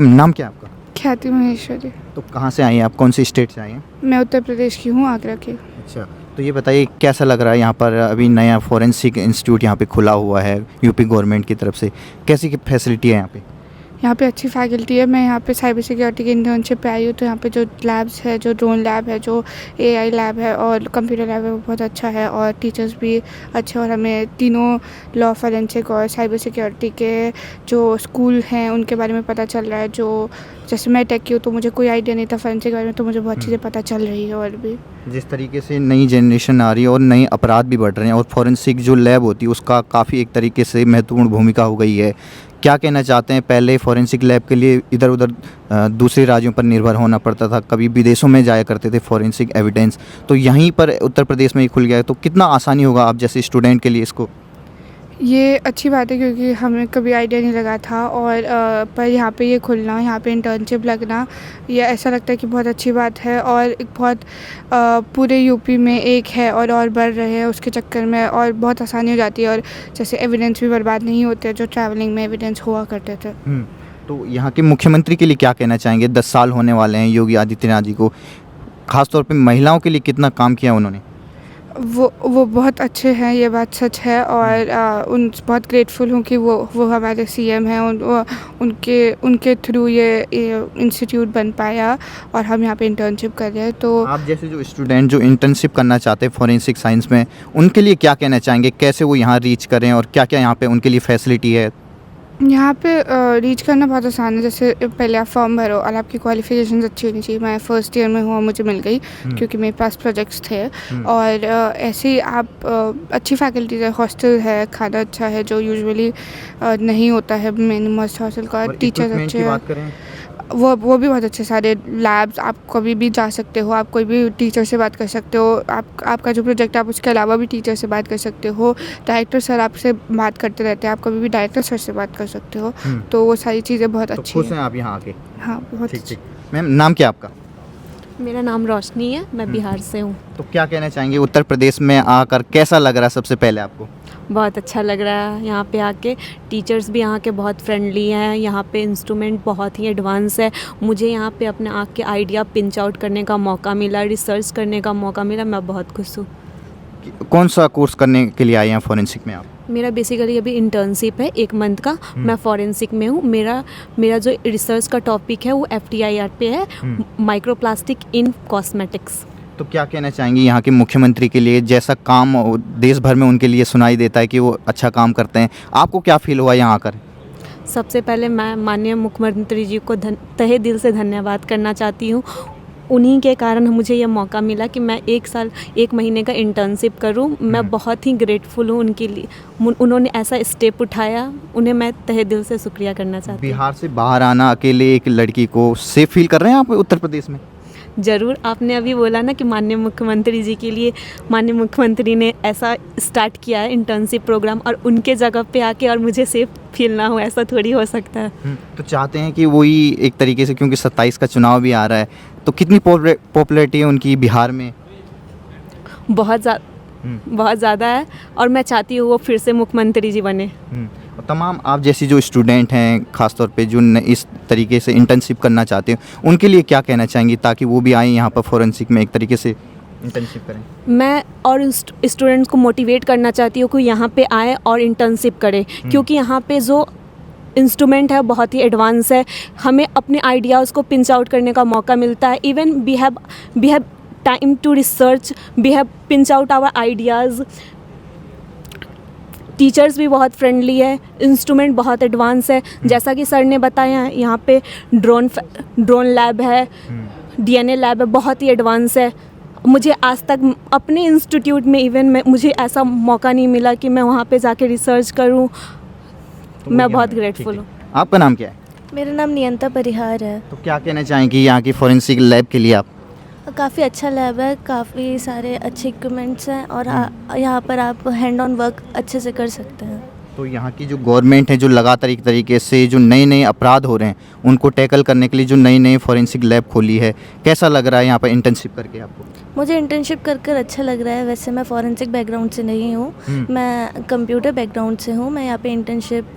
नाम क्या है आपका? ख्याति महेश्वरी। तो कहाँ से आई हैं आप, कौन सी स्टेट से आई हैं? मैं उत्तर प्रदेश की हूँ, आगरा की। अच्छा, तो ये बताइए कैसा लग रहा है यहाँ पर अभी नया फोरेंसिक इंस्टीट्यूट यहाँ पे खुला हुआ है यूपी गवर्नमेंट की तरफ से, कैसी फैसिलिटी है यहाँ पे? यहाँ पे अच्छी फैकल्टी है। मैं यहाँ पे साइबर सिक्योरिटी की इंटर्नशिप पे आई हूँ, तो यहाँ पे जो लैब्स है, जो ड्रोन लैब है, जो एआई लैब है और कंप्यूटर लैब है, वो बहुत अच्छा है और टीचर्स भी अच्छे। और हमें तीनों लॉ, फोरेंसिक और साइबर सिक्योरिटी के जो स्कूल हैं उनके बारे में पता चल रहा है। जो जैसे मैं टेक की हूँ तो मुझे कोई आइडिया नहीं था फोरेंसिक के बारे में, तो मुझे बहुत चीज़ें पता चल रही है। और भी जिस तरीके से नई जनरेशन आ रही है और नए अपराध भी बढ़ रहे हैं और फोरेंसिक जो लैब होती है उसका काफ़ी एक तरीके से महत्वपूर्ण भूमिका हो गई है, क्या कहना चाहते हैं? पहले फोरेंसिक लैब के लिए इधर उधर दूसरे राज्यों पर निर्भर होना पड़ता था, कभी विदेशों में जाया करते थे फोरेंसिक एविडेंस, तो यहीं पर उत्तर प्रदेश में ही खुल गया है, तो कितना आसानी होगा आप जैसे स्टूडेंट के लिए इसको? ये अच्छी बात है क्योंकि हमें कभी आइडिया नहीं लगा था। और पर यहाँ पे ये खुलना, यहाँ पे इंटर्नशिप लगना, ये ऐसा लगता है कि बहुत अच्छी बात है। और एक बहुत पूरे यूपी में एक है और बढ़ रहे हैं उसके चक्कर में, और बहुत आसानी हो जाती है। और जैसे एविडेंस भी बर्बाद नहीं होते जो ट्रैवलिंग में एविडेंस हुआ करते थे। तो यहाँ के मुख्यमंत्री के लिए क्या कहना चाहेंगे? 10 साल होने वाले हैं योगी आदित्यनाथ जी को, खासतौर पे महिलाओं के लिए कितना काम किया उन्होंने? वो बहुत अच्छे हैं, ये बात सच है। और बहुत ग्रेटफुल हूँ कि वो हमारे सीएम हैं। उनके थ्रू ये इंस्टीट्यूट बन पाया और हम यहाँ पे इंटर्नशिप कर रहे हैं। तो आप जैसे जो स्टूडेंट जो इंटर्नशिप करना चाहते हैं फोरेंसिक साइंस में, उनके लिए क्या कहना चाहेंगे? कैसे वो यहाँ रीच करें और क्या क्या यहाँ पे उनके लिए फैसिलिटी है? यहाँ पे रीच करना बहुत आसान है। जैसे पहले आप फॉर्म भरो और आपकी क्वालिफिकेशंस अच्छी होनी चाहिए। मैं फर्स्ट ईयर में हूँ और मुझे मिल गई क्योंकि मेरे पास प्रोजेक्ट्स थे। और ऐसे ही आप अच्छी फैकल्टीज है, हॉस्टल है, खाना अच्छा है जो यूजुअली नहीं होता है मेन मस्ट हॉस्टल का। टीचर्स अच्छे हैं, वो भी बहुत अच्छे। सारे लैब्स, आप कभी भी जा सकते हो, आप कोई भी टीचर से बात कर सकते हो। आपका जो प्रोजेक्ट है आप उसके अलावा भी टीचर से बात कर सकते हो। डायरेक्टर सर आपसे बात करते रहते हैं, आप कभी भी डायरेक्टर सर से बात कर सकते हो। तो वो सारी चीज़ें बहुत अच्छी खुश हैं आप यहाँ आके? हाँ, बहुत। ठीक। मैम, नाम क्या आपका? मेरा नाम रोशनी है, मैं बिहार से हूँ। तो क्या कहना चाहेंगे उत्तर प्रदेश में आकर कैसा लग रहा है सबसे पहले आपको? बहुत अच्छा लग रहा है यहाँ पे आके। टीचर्स भी यहाँ के बहुत फ्रेंडली हैं, यहाँ पे इंस्ट्रूमेंट बहुत ही एडवांस है। मुझे यहाँ पे अपने आँख के आइडिया पिंच आउट करने का मौका मिला, रिसर्च करने का मौका मिला, मैं बहुत खुश हूँ। कौन सा कोर्स करने के लिए आए हैं फोरेंसिक में आप? मेरा बेसिकली अभी इंटर्नशिप है 1 मंथ का। मैं फॉरेंसिक में हूँ। मेरा जो रिसर्च का टॉपिक है वो FTIR पे है, माइक्रोप्लास्टिक इन कॉस्मेटिक्स। तो क्या कहना चाहेंगी यहाँ के मुख्यमंत्री के लिए, जैसा काम देश भर में उनके लिए सुनाई देता है कि वो अच्छा काम करते हैं, आपको क्या फील हुआ यहाँ आकर? सबसे पहले मैं माननीय मुख्यमंत्री जी को तहे दिल से धन्यवाद करना चाहती हूँ। उन्हीं के कारण मुझे ये मौका मिला कि मैं 1 महीने का इंटर्नशिप करूं। मैं बहुत ही ग्रेटफुल हूं उनके लिए। उन्होंने ऐसा स्टेप उठाया, उन्हें मैं तहे दिल से शुक्रिया करना चाहती हूँ। बिहार से बाहर आना अकेले एक लड़की को सेफ फील कर रहे हैं आप उत्तर प्रदेश में? ज़रूर। आपने अभी बोला ना कि माननीय मुख्यमंत्री जी के लिए, माननीय मुख्यमंत्री ने ऐसा स्टार्ट किया है इंटर्नशिप प्रोग्राम, और उनके जगह पे आके और मुझे सेफ फील ना हो, ऐसा थोड़ी हो सकता है। तो चाहते हैं कि वही एक तरीके से, क्योंकि 27 का चुनाव भी आ रहा है, तो कितनी पॉपुलैरिटी है उनकी बिहार में? बहुत ज़्यादा है, और मैं चाहती हूँ वो फिर से मुख्यमंत्री जी बने। और तमाम आप जैसी जो स्टूडेंट हैं, ख़ासतौर पे जो इस तरीके से इंटर्नशिप करना चाहते हैं, उनके लिए क्या कहना चाहेंगी ताकि वो भी आएँ यहाँ पर फोरेंसिक में एक तरीके से इंटर्नशिप करें? मैं और स्टूडेंट्स को मोटिवेट करना चाहती हूँ कि यहाँ पे आए और इंटर्नशिप करें, क्योंकि यहाँ पे जो इंस्ट्रूमेंट है बहुत ही एडवांस है। हमें अपने आइडियाज़ को पिंच आउट करने का मौका मिलता है। Even we have time to research, we have pinch out our ideas. Teachers भी बहुत फ्रेंडली है, इंस्ट्रूमेंट बहुत एडवांस है। जैसा कि सर ने बताया, यहाँ पे ड्रोन लैब है, DNA लैब है, बहुत ही एडवांस है। मुझे आज तक अपने इंस्टीट्यूट में मुझे ऐसा मौका नहीं मिला कि मैं वहाँ पे जाके रिसर्च करूँ। तो मैं बहुत ग्रेटफुल हूँ। आपका नाम क्या है? मेरा नाम नियंता परिहार है। तो क्या कहना चाहेंगी यहाँ की फोरेंसिक लैब के लिए आप? काफ़ी अच्छा लैब है, काफ़ी सारे अच्छे इक्विपमेंट्स हैं और यहाँ पर आप हैंड ऑन वर्क अच्छे से कर सकते हैं। तो यहाँ की जो गवर्नमेंट है, जो लगातार एक तरीके से जो नए अपराध हो रहे हैं उनको टैकल करने के लिए जो नई फोरेंसिक लैब खोली है, कैसा लग रहा है यहाँ पर इंटर्नशिप करके आपको? मुझे इंटर्नशिप कर कर अच्छा लग रहा है। वैसे मैं फॉरेंसिक बैकग्राउंड से नहीं हूँ, मैं कंप्यूटर बैकग्राउंड से हूँ। मैं यहाँ पे इंटर्नशिप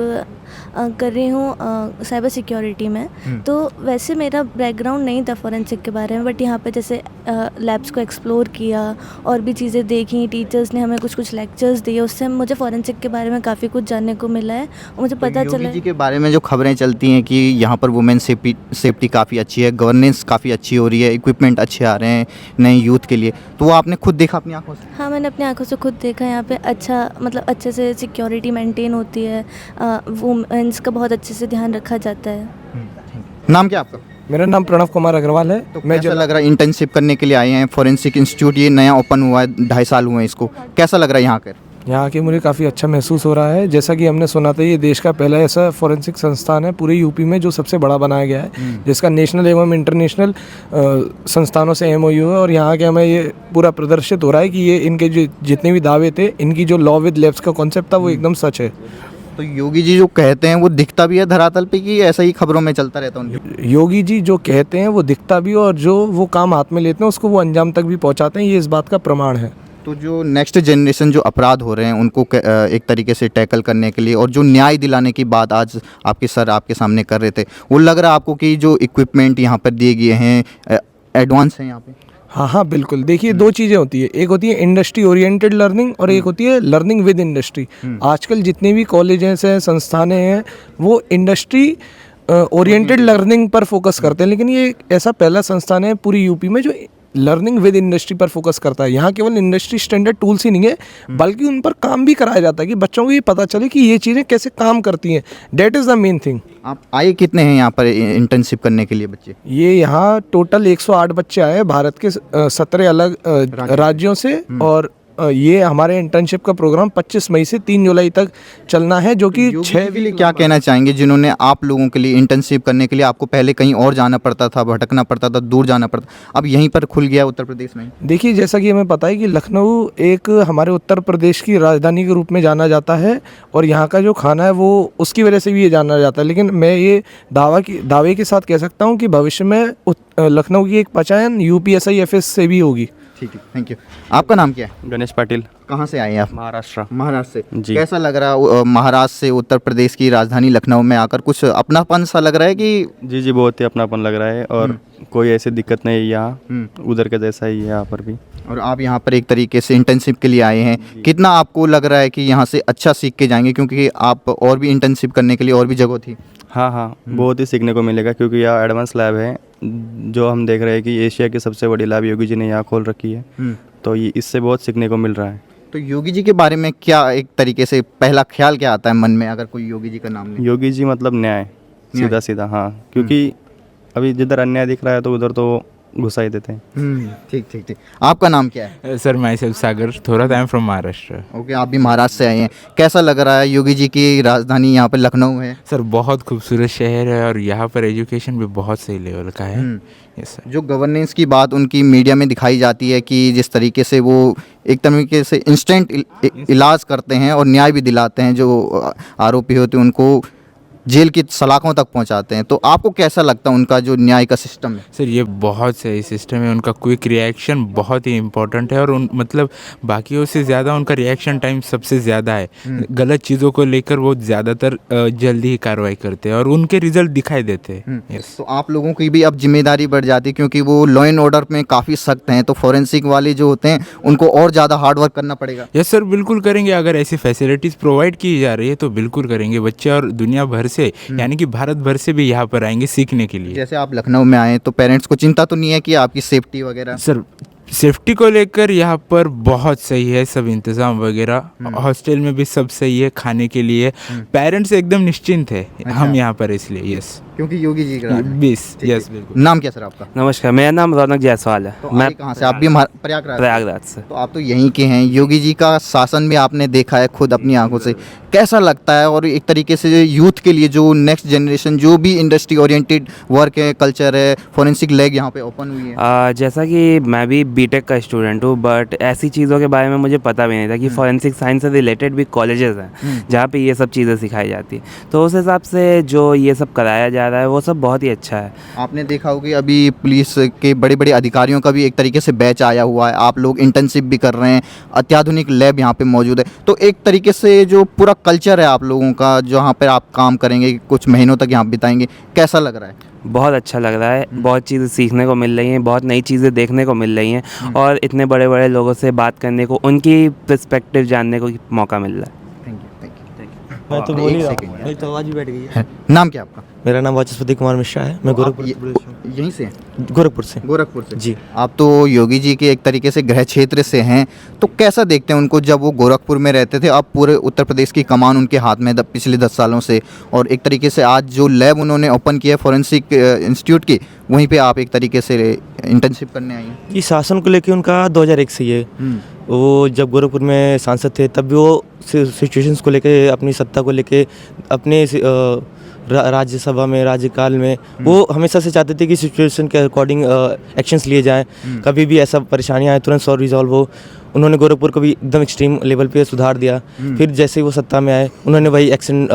कर रही हूँ साइबर सिक्योरिटी में। तो वैसे मेरा बैकग्राउंड नहीं था फॉरेंसिक के बारे में, बट यहाँ पे जैसे लैब्स को एक्सप्लोर किया और भी चीज़ें देखी, टीचर्स ने हमें कुछ कुछ लेक्चर्स दिए, उससे मुझे फॉरेंसिक के बारे में काफ़ी कुछ जानने को मिला है और मुझे पता चला योगी जी के बारे में जो खबरें चलती हैं कि यहाँ पर वुमेन सेफ्टी काफ़ी अच्छी है, गवर्नेंस काफ़ी अच्छी हो रही है, इक्विपमेंट अच्छे आ रहे हैं नए यूथ के लिए, तो वो आपने खुद देखा अपनी आंखों से? हाँ, मैंने अपनी आंखों से खुद देखा। यहाँ पे अच्छा मतलब अच्छे से सिक्योरिटी मेंटेन होती है, वुमेन्स का बहुत अच्छे से ध्यान रखा जाता है। नाम क्या आपका? मेरा नाम प्रणव कुमार अग्रवाल है। तो कैसा लग रहा है, इंटर्नशिप करने के लिए आए हैं फॉरेंसिक इंस्टीट्यूट, ये नया ओपन हुआ है, 2.5 साल हुए हैं इसको, कैसा लग रहा है यहाँ कर? यहाँ आके मुझे काफ़ी अच्छा महसूस हो रहा है। जैसा कि हमने सुना था, ये देश का पहला ऐसा फॉरेंसिक संस्थान है पूरे यूपी में जो सबसे बड़ा बनाया गया है, जिसका नेशनल एवं इंटरनेशनल संस्थानों से MOU है। और यहाँ के हमें ये पूरा प्रदर्शित हो रहा है कि ये इनके जो जितने भी दावे थे, इनकी जो लॉ विद लैब्स का कॉन्सेप्ट था वो एकदम सच है। तो योगी जी जो कहते हैं वो दिखता भी है धरातल पे कि ऐसा ही खबरों में चलता रहता है उनके? योगी जी जो कहते हैं वो दिखता भी, और जो वो काम हाथ में लेते हैं उसको वो अंजाम तक भी पहुँचाते हैं, ये इस बात का प्रमाण है। तो जो नेक्स्ट जनरेशन जो अपराध हो रहे हैं उनको एक तरीके से टैकल करने के लिए और जो न्याय दिलाने की बात आज आपके सर आपके सामने कर रहे थे, वो लग रहा है आपको कि जो इक्विपमेंट यहाँ पर दिए गए हैं एडवांस हैं यहाँ पे? हाँ हाँ बिल्कुल। देखिए, दो चीज़ें होती है, एक होती है इंडस्ट्री ओरिएंटेड लर्निंग और एक होती है लर्निंग विद इंडस्ट्री। आजकल जितने भी कॉलेजेस हैं, संस्थानें हैं, वो इंडस्ट्री ओरिएंटेड लर्निंग पर फोकस करते हैं, लेकिन ये एक ऐसा पहला संस्थान है पूरी यूपी में जो लर्निंग विद इंडस्ट्री पर फोकस करता है। यहाँ केवल इंडस्ट्री स्टैंडर्ड टूल्स ही नहीं है, बल्कि उन पर काम भी कराया जाता है कि बच्चों को ये पता चले कि ये चीज़ें कैसे काम करती हैं। That is the main thing. आप आए कितने हैं यहाँ पर इंटर्नशिप करने के लिए बच्चे? ये यहाँ टोटल 108 बच्चे आए हैं भारत के 17 अलग राज्यों से। और ये हमारे इंटर्नशिप का प्रोग्राम 25 मई से 3 जुलाई तक चलना है, जो कि 6 के लिए क्या कहना चाहेंगे जिन्होंने आप लोगों के लिए इंटर्नशिप करने के लिए आपको पहले कहीं और जाना पड़ता था, भटकना पड़ता था, दूर जाना पड़ता, अब यहीं पर खुल गया उत्तर प्रदेश में? देखिए, जैसा कि हमें पता है कि लखनऊ एक हमारे उत्तर प्रदेश की राजधानी के रूप में जाना जाता है और यहाँ का जो खाना है वो उसकी वजह से भी ये जाना जाता है। लेकिन मैं ये दावे के साथ कह सकता हूँ कि भविष्य में लखनऊ की एक पहचान UPSI-FS से भी होगी। ठीक है, थैंक यू। आपका नाम क्या है? गणेश पाटिल। कहाँ से आए हैं आप? महाराष्ट्र। महाराष्ट्र से जी। कैसा लग रहा है महाराष्ट्र से उत्तर प्रदेश की राजधानी लखनऊ में आकर? कुछ अपनापन सा लग रहा है कि? जी जी, बहुत ही अपनापन लग रहा है और कोई ऐसी दिक्कत नहीं है यहाँ, उधर के जैसा ही है यहाँ पर भी। और आप यहाँ पर एक तरीके से इंटर्नशिप के लिए आए हैं, कितना आपको लग रहा है कि यहाँ से अच्छा सीख के जाएंगे, क्योंकि आप और भी इंटर्नशिप करने के लिए और भी जगह थी? हाँ हाँ, बहुत ही सीखने को मिलेगा क्योंकि यहाँ एडवांस लैब है, जो हम देख रहे हैं कि एशिया की सबसे बड़ी लैब योगी जी ने यहाँ खोल रखी है, तो ये इससे बहुत सीखने को मिल रहा है। तो योगी जी के बारे में क्या एक तरीके से पहला ख्याल क्या आता है मन में अगर कोई योगी जी का नाम ले? योगी जी मतलब न्याय, सीधा सीधा। हाँ, क्योंकि अभी जिधर अन्याय दिख रहा है तो उधर तो घुसा ही देते हैं। ठीक ठीक ठीक। आपका नाम क्या है? सर माई सेल्फ सागर थोड़ा टाइम फ्रॉम महाराष्ट्र। ओके, आप भी महाराष्ट्र से आए हैं, कैसा लग रहा है? योगी जी की राजधानी यहाँ पर लखनऊ है। सर बहुत खूबसूरत शहर है और यहाँ पर एजुकेशन भी बहुत सही लेवल का है। Yes sir. जो गवर्नेंस की बात उनकी मीडिया में दिखाई जाती है कि जिस तरीके से वो एक तरीके से इंस्टेंट इलाज करते हैं और न्याय भी दिलाते हैं, जो आरोपी होते हैं उनको जेल की सलाखों तक पहुंचाते हैं, तो आपको कैसा लगता है उनका जो न्याय का सिस्टम है? सर ये बहुत सही सिस्टम है, उनका क्विक रिएक्शन बहुत ही इम्पोर्टेंट है और उन मतलब बाकियों से ज़्यादा उनका रिएक्शन टाइम सबसे ज़्यादा है। गलत चीज़ों को लेकर वो ज़्यादातर जल्दी ही कार्रवाई करते हैं और उनके रिजल्ट दिखाई देते हैं। यस। तो आप लोगों की भी अब जिम्मेदारी बढ़ जाती है क्योंकि वो लॉ एंड ऑर्डर में काफ़ी सख्त हैं, तो फॉरेंसिक वाले जो होते हैं उनको और ज़्यादा हार्ड वर्क करना पड़ेगा। यस सर, बिल्कुल करेंगे। अगर ऐसी फैसिलिटीज़ प्रोवाइड की जा रही है तो बिल्कुल करेंगे। बच्चे और दुनिया भर से यानी कि भारत भर से भी यहाँ पर आएंगे सीखने के लिए। जैसे आप लखनऊ में आए तो पेरेंट्स को चिंता तो नहीं है कि आपकी सेफ्टी वगैरह? सर सेफ्टी को लेकर यहाँ पर बहुत सही है सब इंतज़ाम वगैरह, हॉस्टल में भी सब सही है, खाने के लिए पेरेंट्स एकदम निश्चिंत है हम यहाँ पर इसलिए। यस, क्योंकि योगी जी का यस बिल्कुल। नाम क्या सर आपका? नमस्कार, मेरा नाम रौनक जायसवाल है। तो मैं कहाँ से? आप भी प्रयागराज? प्रयागराज से। तो आप तो यहीं के हैं, योगी जी का शासन भी आपने देखा है खुद अपनी आंखों से, कैसा लगता है? और एक तरीके से यूथ के लिए जो नेक्स्ट जनरेशन जो भी इंडस्ट्री ओरिएंटेड वर्क है, कल्चर है, फॉरेंसिक लैब यहाँ पे ओपन हुई है। जैसा कि मैं भी बीटेक का स्टूडेंट हूँ, बट ऐसी चीज़ों के बारे में मुझे पता भी नहीं था कि फॉरेंसिक साइंस से रिलेटेड भी कॉलेजेस हैं जहाँ पे ये सब चीज़ें सिखाई जाती है। तो उस हिसाब से जो ये सब कराया जा रहा है वो सब बहुत ही अच्छा है। आपने देखा होगा कि अभी पुलिस के बड़े बड़े अधिकारियों का भी एक तरीके से बैच आया हुआ है, आप लोग इंटर्नशिप भी कर रहे हैं, अत्याधुनिक लैब यहाँ पे मौजूद है, तो एक तरीके से जो पूरा कल्चर है आप लोगों का, जहाँ पर आप काम करेंगे, कुछ महीनों तक यहाँ बिताएंगे, कैसा लग रहा है? बहुत अच्छा लग रहा है, बहुत चीज़ें सीखने को मिल रही हैं, बहुत नई चीज़ें देखने को मिल रही हैं और इतने बड़े बड़े लोगों से बात करने को, उनकी पर्सपेक्टिव जानने को मौका मिल रहा है। मैं तो बोल ही रहा हूँ, हूँ। मेरी तो आवाज़ भी बैठ गई है। नाम क्या आपका? मेरा नाम वाचस्पति कुमार मिश्रा है, मैं गोरखपुर यहीं से हैं? गोरखपुर से। गोरखपुर से जी। आप तो योगी जी के एक तरीके से गृह क्षेत्र से हैं, तो कैसा देखते हैं उनको जब वो गोरखपुर में रहते थे, अब पूरे उत्तर प्रदेश की कमान उनके हाथ में पिछले 10 सालों से, और एक तरीके से आज जो लैब उन्होंने ओपन किया फॉरेंसिक इंस्टीट्यूट की, वहीं पे आप एक तरीके से इंटर्नशिप करने आई हैं? ये शासन को लेके उनका 2001 से ही है। वो जब गोरखपुर में सांसद थे तब भी वो सिचुएशंस को लेके, अपनी सत्ता को लेके, अपने राज्यसभा में, राज्यकाल में वो हमेशा से चाहते थे कि सिचुएशन के अकॉर्डिंग एक्शंस लिए जाएं। कभी भी ऐसा परेशानियाँ आए तुरंत सॉल्व रिजॉल्व हो। उन्होंने गोरखपुर को भी एकदम एक्सट्रीम लेवल पे सुधार दिया। फिर जैसे ही वो सत्ता में आए उन्होंने वही एक्शन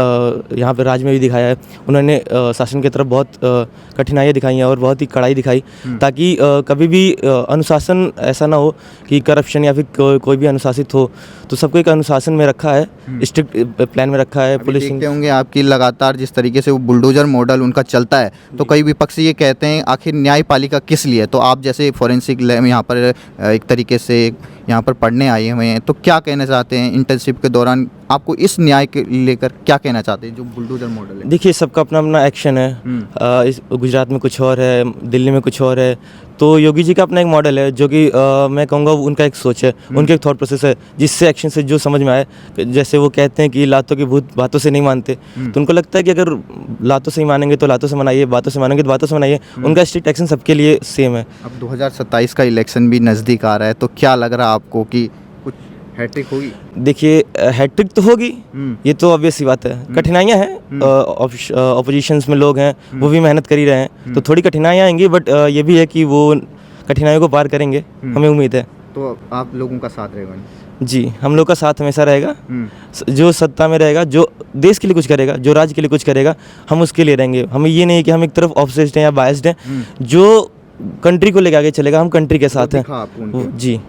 यहाँ पे राज्य में भी दिखाया है। उन्होंने शासन की तरफ बहुत कठिनाइयाँ दिखाई हैं और बहुत ही कड़ाई दिखाई, ताकि कभी भी अनुशासन ऐसा ना हो कि करप्शन या फिर कोई भी अनुशासित हो। तो सबको एक अनुशासन में रखा है, स्ट्रिक्ट प्लान में रखा है। पुलिस देखते होंगे आपकी लगातार जिस तरीके से वो बुलडोजर मॉडल उनका चलता है, तो कई विपक्षी ये कहते हैं आखिर न्यायपालिका किस लिए? तो आप जैसे फॉरेंसिक लैब यहाँ पर एक तरीके से यहाँ पर पढ़ने आए हुए हैं, तो क्या कहना चाहते हैं इंटर्नशिप के दौरान, आपको इस न्याय के लेकर क्या कहना चाहते हैं जो बुलडोजर मॉडल है? देखिए, सबका अपना अपना एक्शन है। इस गुजरात में कुछ और है, दिल्ली में कुछ और है। तो योगी जी का अपना एक मॉडल है जो कि मैं कहूँगा उनका एक सोच है, उनके एक थॉट प्रोसेस है, जिससे एक्शन से जो समझ में आए। जैसे वो कहते हैं कि लातों के भूत बातों से नहीं मानते, तो उनको लगता है कि अगर लातों से ही मानेंगे तो लातों से मनाइए, बातों से मानेंगे तो बातों से मनाइए। उनका स्ट्रिक्ट एक्शन सबके लिए सेम है। अब 2027 का इलेक्शन भी नज़दीक आ रहा है, तो क्या लग रहा है आपको कि कुछ हैट्रिक होगी? देखिए, हैट्रिक तो होगी, ये तो ऑब्वियस सी बात है। कठिनाइयाँ हैं, ऑपोजिशंस में लोग हैं, वो भी मेहनत कर ही रहे हैं, तो थोड़ी कठिनाइयाँ आएंगी, बट ये भी है कि वो कठिनाइयों को पार करेंगे, हमें उम्मीद है। तो आप लोगों का साथ रहेगा? जी, हम लोग का साथ हमेशा रहेगा। जो सत्ता में रहेगा, जो देश के लिए कुछ करेगा, जो राज्य के लिए कुछ करेगा, हम उसके लिए रहेंगे। हमें ये नहीं कि हम एक तरफ ऑब्सेस्ड हैं या बायस्ड हैं। जो कंट्री को लेकर आगे चलेगा, हम कंट्री के साथ हैं। दिखा आपको उनके। जी।